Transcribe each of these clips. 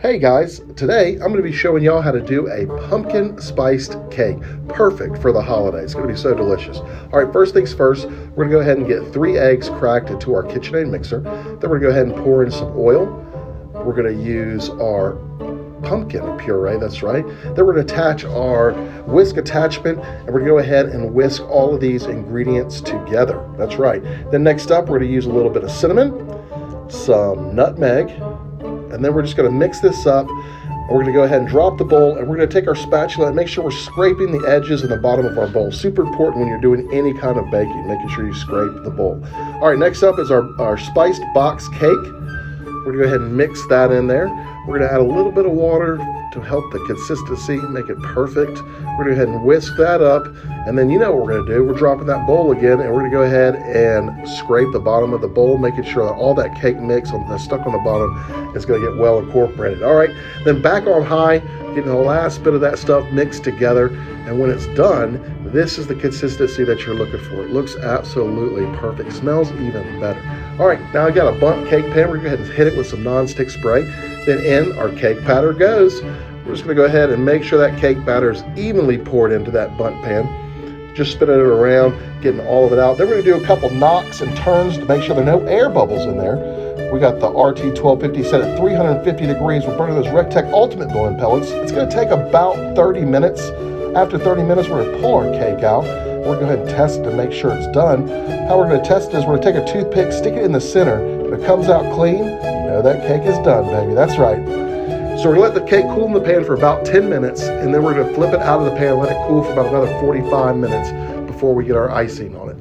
Hey guys, today I'm going to be showing y'all how to do a pumpkin spiced cake. Perfect for the holidays. It's going to be so delicious. All right, first things first, we're going to go ahead and get 3 eggs cracked into our KitchenAid mixer. Then we're going to go ahead and pour in some oil. We're going to use our pumpkin puree, that's right. Then we're going to attach our whisk attachment, and we're going to go ahead and whisk all of these ingredients together. That's right. Then next up, we're going to use a little bit of cinnamon, some nutmeg, and then we're just going to mix this up. We're going to go ahead and drop the bowl, and we're going to take our spatula and make sure we're scraping the edges and the bottom of our bowl. Super important when you're doing any kind of baking, making sure you scrape the bowl. All right, next up is our spiced box cake. We're going to go ahead and mix that in there. We're going to add a little bit of water to help the consistency, make it perfect. We're going to go ahead and whisk that up, and then you know what we're going to do. We're dropping that bowl again, and we're going to go ahead and scrape the bottom of the bowl, making sure that all that cake mix that's stuck on the bottom is going to get well incorporated. All right, then back on high, getting the last bit of that stuff mixed together, and when it's done, this is the consistency that you're looking for. It looks absolutely perfect. Smells even better. All right, now I got a bundt cake pan. We're going to go ahead and hit it with some nonstick spray. Then in our cake batter goes. We're just going to go ahead and make sure that cake batter is evenly poured into that bundt pan. Just spinning it around, getting all of it out. Then we're going to do a couple knocks and turns to make sure there are no air bubbles in there. We got the RT 1250 set at 350 degrees. We're burning those Rectech Ultimate blowing pellets. It's going to take about 30 minutes. After 30 minutes, we're going to pull our cake out. We're going to go ahead and test to make sure it's done. How we're going to test it is we're going to take a toothpick, stick it in the center. If it comes out clean, you know that cake is done, baby. That's right. So we're going to let the cake cool in the pan for about 10 minutes, and then we're going to flip it out of the pan and let it cool for about another 45 minutes before we get our icing on it.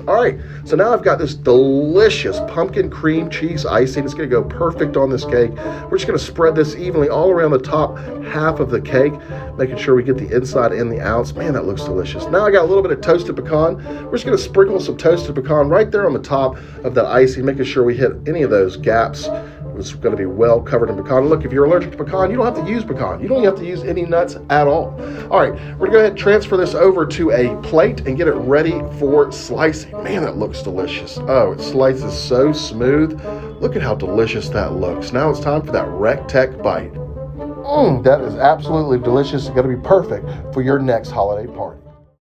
All right, so now I've got this delicious pumpkin cream cheese icing. It's going to go perfect on this cake. We're just going to spread this evenly all around the top half of the cake, making sure we get the inside and the outs. Man, that looks delicious. Now I got a little bit of toasted pecan. We're just going to sprinkle some toasted pecan right there on the top of that icing, making sure we hit any of those gaps. It's going to be well covered in pecan. Look, if you're allergic to pecan, you don't have to use pecan. You don't have to use any nuts at all. All right, we're going to go ahead and transfer this over to a plate and get it ready for slicing. Man, that looks delicious. Oh, it slices so smooth. Look at how delicious that looks. Now it's time for that Rectech bite. That is absolutely delicious. It's going to be perfect for your next holiday party.